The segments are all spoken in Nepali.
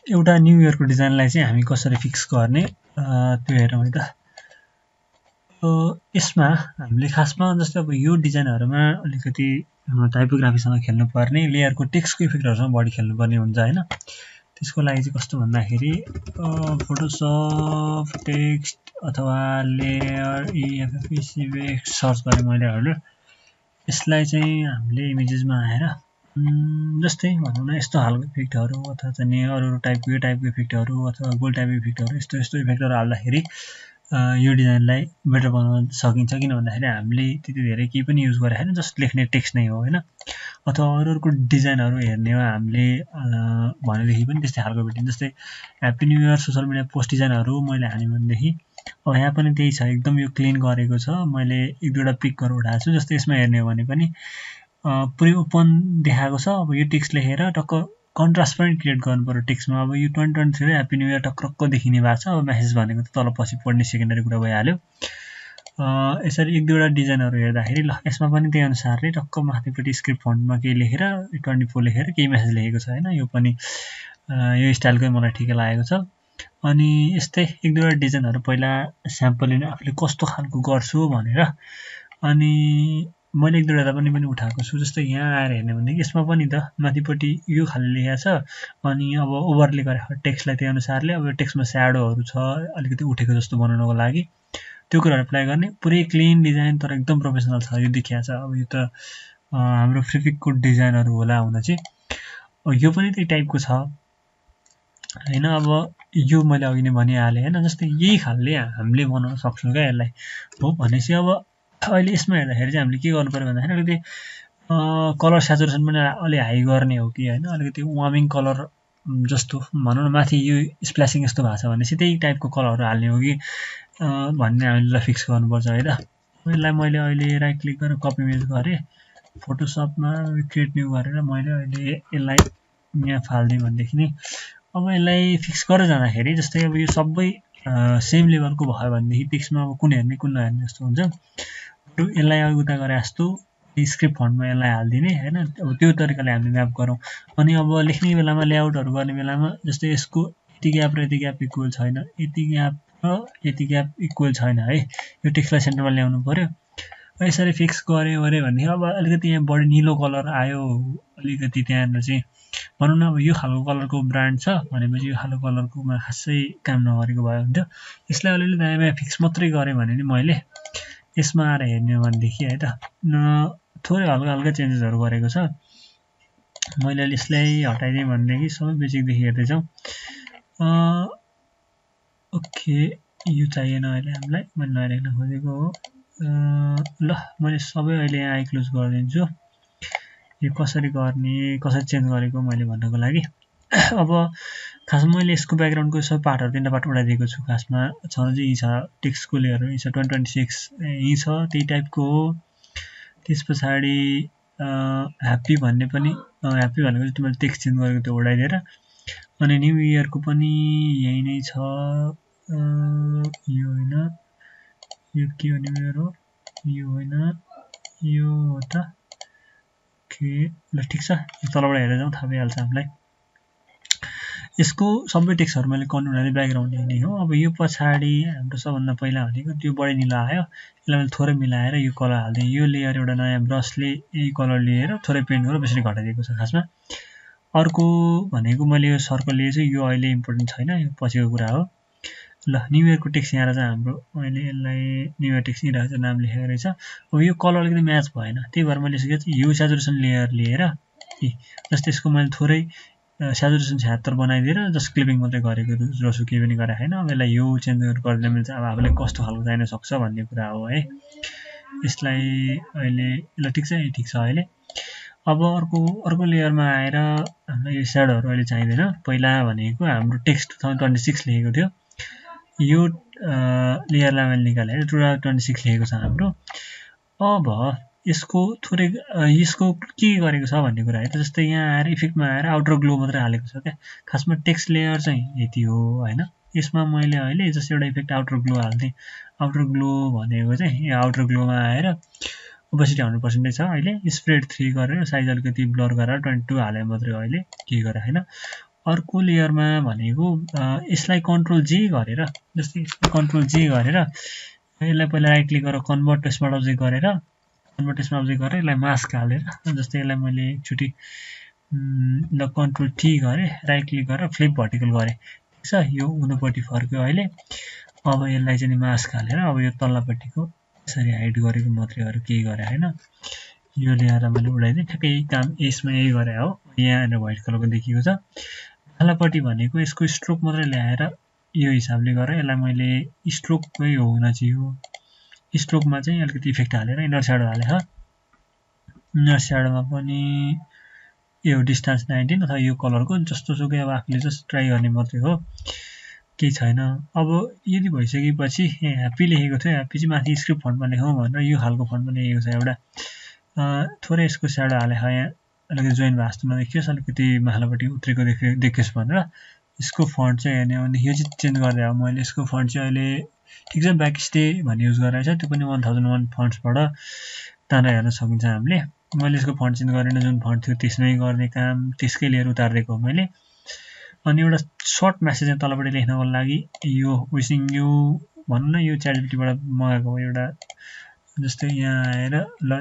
एउटा न्यू इयरको डिजाइनलाई चाहिँ हामी कसरी फिक्स गर्ने त्यो हेरौँ है त। यसमा हामीले खासमा जस्तै अब यो डिजाइनहरुमा अलिकति टाइपोग्राफीसँग खेल्नुपर्ने, लेयरको टेक्स्टको इफेक्टहरुसँग बढी खेल्नुपर्ने हुन्छ हैन। त्यसको लागि चाहिँ कस्तो भन्दाखेरि फोटोसप टेक्स्ट अथवा लेयर EFFECX सर्च गरे मैले अहिले। यसलाई चाहिँ हामीले इमेजेसमा आएर जस्तै भनौँ न यस्तो खालको इफेक्टहरु अथवा चाहिँ अरु टाइपको यो टाइपको इफेक्टहरु अथवा गोल्ड टाइपको इफेक्टहरु यस्तो इफेक्टहरु हाल्दाखेरि यो डिजाइनलाई बेटर बनाउन सकिन्छ। किन भन्दाखेरि हामीले त्यति धेरै केही पनि युज गरेको छैन, जस्ट लेख्ने टेक्स्ट नै हो हैन। अथवा अरूको डिजाइनहरु हेर्ने हो हामीले भनेदेखि पनि त्यस्तै खालको भेटिन्छ। जस्तै happy new year social media post डिजाइनहरु मैले हाने भनेदेखि अब यहाँ पनि त्यही छ, एकदम यो क्लिन गरेको छ। मैले एक दुईवटा पिक गरेर उठाएको छु। जस्तै यसमा हेर्ने हो भने पनि पुरै ओपन देखाएको छ। अब यो टेक्स्ट लेखेर टक्क कन्ट्रास्ट पनि क्रिएट गर्नुपर्यो टेक्स्टमा। अब यो 2023 ह्याप्पी न्यू इयर टक्क देखिने भएको छ। अब मेसेज भनेको त तल पछि पढ्ने सेकेन्डरी कुरा भइहाल्यो। यसरी एक दुईवटा डिजाइनहरु हेर्दाखेरि ल यसमा पनि त्यही अनुसारले टक्क माथिपट्टि स्क्रिप्ट फन्टमा केही लेखेर 24 लेखेर केही मेसेज लेखेको छ हैन। यो पनि यो स्टाइलकै मलाई ठिकै लागेको छ। अनि यस्तै एक दुईवटा डिजाइनहरु पहिला स्याम्पल लिन आफूले कस्तो खालको गर्छु भनेर अनि मैले एक दुईवटा पनि उठाएको छु। जस्तै यहाँ आएर हेर्ने भने यसमा पनि त माथिपट्टि यो खाले लेखेको छ अनि अब ओभरले गरेको टेक्स्टलाई त्यही अनुसारले अब टेक्स्टमा स्याडोहरु छ अलिकति उठेको जस्तो बनाउनको लागि त्यो कुराहरु अप्लाई गर्ने। पुरै क्लिन डिजाइन तर एकदम प्रोफेसनल छ यो देखिया छ। अब यो त हाम्रो फ्रिपिकको डिजाइनहरु होला हुन चाहिँ यो पनि त्यही टाइपको छ हैन। अब यो मैले अघि नै भनिहाले हैन। जस्तै यही खालले हामीले बनाउन सक्छौं के यसलाई हो भनेपछि अब अहिले यसमा हेर्दाखेरि चाहिँ हामीले के गर्नु पर्यो भन्दाखेरि अलिकति कलर स्याचुरेसन पनि अलि हाई गर्ने हो कि हैन, अलिकति वार्मिङ कलर जस्तो भनौं न माथि यो स्प्ल्यासिङ यस्तो भएको छ भनेपछि त्यही टाइपको कलरहरु हाल्ने हो कि भन्ने हामीले फिक्स गर्नुपर्छ है त। यसलाई मैले अहिले राइट क्लिक गरेर कपी इमेज गरे फोटोसपमा क्रिएट न्यू गरेर मैले अहिले यसलाई यहाँ फाल्दिए भनेदेखि नि अब यसलाई फिक्स गरेर जाँदाखेरि जस्तै अब यो सबै सेम लेभलको भयो भनेदेखि टेक्स्टमा अब कुन हेर्ने कुन नहेर्ने जस्तो हुन्छ। यसलाई उता गरे जस्तो स्क्रिप्ट फन्टमा यसलाई हाल्दिने हैन। अब त्यो तरिकाले हामीले म्याप गरौँ। अनि अब लेख्ने बेलामा लेआउटहरु गर्ने बेलामा जस्तै यसको यति ग्याप र यति ग्याप इक्वल छैन, यति ग्याप र यति ग्याप इक्वल छैन है। यो टेक्स्टलाई सेन्टरमा ल्याउनु पर्यो। यसरी फिक्स गर्यो भने अब अलिकति यहाँ बढी निलो कलर आयो अलिकति त्यहाँ चाहिँ भनौं न अब यो खालको कलरको ब्रान्ड छ भनेपछि यो खालको कलरकोमा खासै काम नगरेको भए हुन्थ्यो। यसलाई अलिअलि दायाँ फिक्स मात्रै गरे भने नि मैले यसमा आएर हेर्ने हो भनेदेखि है त थोरै हल्का चेन्जेसहरु गरेको छ। मैले यसलाई हटाइदिए भनेदेखि सबै बेसिक देखि हेर्दै जाउँ। ओके यो चाहिएन अहिले हामीलाई, मैले नयाँ लेख्न खोजेको हो। ल मैले सबै अहिले यहाँ क्लोज गरिदिन्छु। यो कसरी गर्ने कसरी चेन्ज गरेको मैले भन्नको लागि अब खासमा मैले यसको ब्याकग्राउन्डको सबै पार्टहरु तीनटा पार्ट उडाइदिएको छु। खासमा छन चाहिँ यी छ टेक्स्टको लेयरहरु यी छ 2026 यी छ त्यही टाइपको हो। त्यसपछि ह्याप्पी भन्ने पनि ह्याप्पी भनेको चाहिँ मैले टेक्स्ट चेन्ज गरेको त्यो उडाइदिएर अनि न्यू इयरको पनि यही नै छ। यो हैन यो के हो न्यू इयर हो यो हैन यो हो त ओके ल ठीक छ। तलबाट हेरेर जाउँ थाहा भइहाल्छ हामीलाई। यसको सबै टेक्स्टहरु मैले कन्ट्रोल ब्याकग्राउन्ड नै हो। अब यो पछाडी हाम्रो सबभन्दा पहिला भनेको त्यो बढी निलो आयो, यसलाई मैले थोरै मिलाएर यो कलर हाल्दिए। यो लेयर एउटा नयाँ ब्रसले यही कलर लिएर थोरै पेन्ट गरेर बेसरी घटाइदिएको छ खासमा। अर्को भनेको मैले यो सर्कल लिएछु, यो अहिले इम्पोर्टेन्ट छैन, यो पछिको कुरा हो। ल न्यू इयरको टेक्स्ट यहाँ रहेछ हाम्रो, मैले यसलाई न्यू इयर टेक्स्ट यहाँ रहेछ नाम लेखेको रहेछ। अब यो कलर अलिकति म्याच भएन, त्यही भएर मैले यो स्याचुरेसन लेयर लिएर जस्तै यसको मैले थोरै स्याचुरेसन 76 बनाइदिएर जस्ट क्लिपिङ मात्रै गरेको जसो केही पनि गरे हैन। अब यसलाई यो चेन्ज गर्दै मिल्छ। अब आफूले कस्तो खालको चाहिन सक्छ भन्ने कुरा हो है। यसलाई अहिले ल ठीक छ अहिले। अब अर्को लेयरमा आएर हामीलाई यो स्याडोहरु अहिले चाहिदैन। पहिला भनेको हाम्रो टेक्स्ट 2026 लेखेको थियो, यो लेयरलाई मैले निकालेर 2026 लेखेको छ हाम्रो। अब यसको थोरै यसको के गरेको छ भन्ने कुरा है त। जस्तै यहाँ आएर इफेक्टमा आएर आउटर ग्लो मात्रै हालेको छ क्या। खासमा टेक्स्ट लेयर चाहिँ यति हो हैन। यसमा मैले अहिले जस्तै एउटा इफेक्ट आउटर ग्लो हाल्थे। आउटर ग्लो भनेको चाहिँ यो आउटर ग्लोमा आएर ओपेसिटी 100% छ अहिले। स्प्रेड 3 गरेर साइज अलिकति ब्लर गरेर 22 हाले मात्रै अहिले के गरे हैन। अर्को लेयरमा भनेको यसलाई कन्ट्रोल जे गरेर जस्तै कन्ट्रोल जे गरेर यसलाई पहिला राइट क्लिक गरेर कन्भर्ट स्मार्ट अब्जेक्ट गरेर यसलाई मास्क हालेर जस्तै यसलाई मैले एकचोटि ल कन्ट्रोल टी गरेँ राइट क्लिक गरेर फ्लिप भर्टिकल गरेँ ठिक छ यो उनपट्टि फर्क्यो अहिले अब यसलाई चाहिँ मास्क हालेर अब यो तल्लोपट्टिको यसरी हाइड गरेको मात्रै अरु केही गरे हैन यो ल्याएर मैले उडाइदिए ठ्याक्कै काम यसमा यही गरे हो यहाँ व्हाइट कलरको देखिएको छ तल्लोपट्टि भनेको यसको स्ट्रोक मात्रै ल्याएर यो हिसाबले गरे यसलाई मैले स्ट्रोककै हुन चाहियो स्ट्रोकमा चाहिँ अलिकति इफेक्ट हालेर इनर स्याडो हाले ह इनर स्याडोमा पनि यो डिस्टेन्स 19 अथवा यो कलरको जस्तो सुकै अब आफुले जस्ट ट्राई गर्ने मात्रै हो केही छैन अब यदि भइसकेपछि ह्यापी लेखेको थियो ह्यापी चाहिँ माथि स्क्रिप्ट फन्टमा लेखौँ भनेर यो खालको फन्टमा लेखेको छ एउटा थोरै यसको स्याडो हाले यहाँ अलिकति जोइन भए जस्तो नदेखियोस् अलिकति माथिल्लोपट्टि उत्रेको देखियोस् भनेर यसको फन्ट चाहिँ हेर्ने हो भने यो चाहिँ चेन्ज गर्दै अब मैले यसको फन्ट चाहिँ अहिले ठिक छ ब्याक स्टे भन्ने युज गरिरहेछ त्यो पनि 1001 फन्ट्सबाट तानेर हेर्न सकिन्छ हामीले मैले यसको फन्ट चेन्ज गरेन जुन फन्ट थियो त्यसमै गर्ने काम त्यसकै लिएर उतारेको हो मैले अनि एउटा सर्ट मेसेज तलपट्टि लेख्नको लागि यो विशिङ यु भन्नु न यो च्याटजीपीटीबाट मगाएको हो एउटा जस्तै यहाँ आएर ल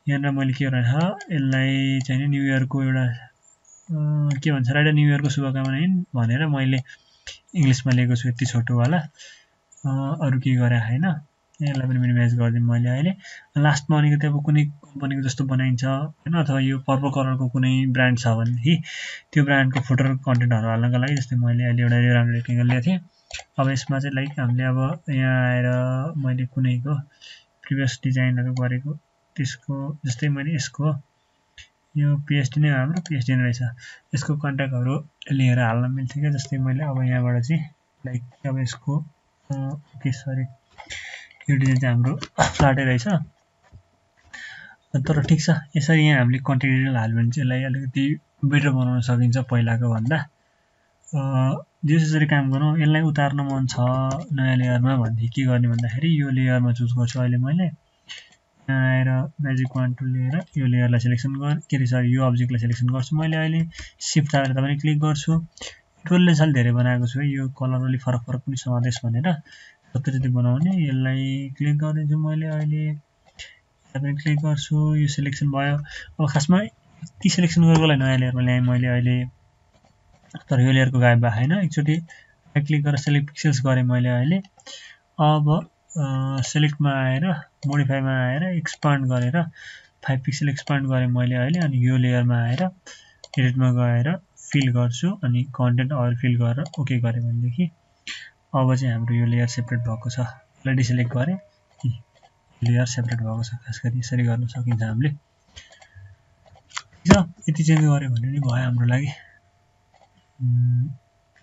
यहाँ मैले के गरेँ यसलाई चाहिँ न्यू इयरको एउटा के भन्छ राइट न्यू इयरको शुभकामना भनेर मैले इंग्लिशमा लेखेको छु यति छोटोवाला अरु के गरे हैन यसलाई पनि मिनिमाइज गर्दिम मैले अहिले लास्टमा भनेको त्यो अब कुनै कम्पनीको जस्तो बनाइन्छ हैन अथवा यो पर्पल कलरको कुनै ब्रान्ड छ भने त्यो ब्रान्डको फुटर कन्टेन्टहरु हाल्नको लागि जस्तै मैले अहिले एउटा राम्रो रेक्टेंगल ल्याएको थिएँ अब यसमा चाहिँ लाइक हामीले अब यहाँ आएर मैले कुनैको प्रिभियस डिजाइनहरु गरेको त्यसको जस्तै मैले यसको यो पीएचडी नै हाम्रो पीएचडी नै रहेछ यसको कन्ट्याक्टहरु लिएर हाल्न मिल्छ के जस्तै मैले अब यहाँबाट चाहिँ लाइक अब यसको ओके सरी यो डिजाइन चाहिँ हाम्रो फ्ल्याटै रहेछ तर ठीक छ यसरी यहाँ हामीले कन्टेन्ट डिटेल हाल्यो भने चाहिँ यसलाई अलिकति बेटर बनाउन सकिन्छ पहिलाको भन्दा जसरी काम गरौँ यसलाई उतार्न मन छ नयाँ लेयरमा भन्दै के गर्ने भन्दाखेरि यो लेयरमा चुज गर्छु अहिले मैले यहाँ आएर म्याजिक वान टुल लिएर यो लेयरलाई सिलेक्सन गर के रे सरी यो अब्जेक्टलाई सिलेक्सन गर्छु मैले अहिले शिफ्ट हालेर पनि क्लिक गर्छु टुलले चाहिँ धेरै बनाएको छु यो कलर अलि फरक फरक पनि समावेश भनेर जति जति बनाउने यसलाई क्लिक गर्दिन्छु मैले अहिले यहाँ पनि क्लिक गर्छु यो सिलेक्सन भयो अब खासमा ती सिलेक्सन गरेको लागि नयाँ लेयरमा ल्याएँ मैले अहिले तर यो लेयरको गायब भए हैन एकचोटी क्लिक गरेर सेलेक्ट पिक्सेल्स गरे मैले अहिले अब सेलेक्टमा आएर मोडिफाईमा आएर एक्सपान्ड गरेर 5 पिक्सल एक्सपान्ड गरे मैले अहिले अनि यो लेयरमा आएर एडिटमा गएर फिल गर्छु अनि कन्टेन्ट अल फिल गरेर ओके गरे भनेदेखि अब चाहिँ हाम्रो यो लेयर सेपरेट भएको छ यसलाई डिसेलेक्ट गरे लेयर सेपरेट भएको छ खास गरी यसरी गर्न सकिन्छ हामीले ठीक छ यति चेन्ज गरे भने नि भयो हाम्रो लागि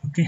ओके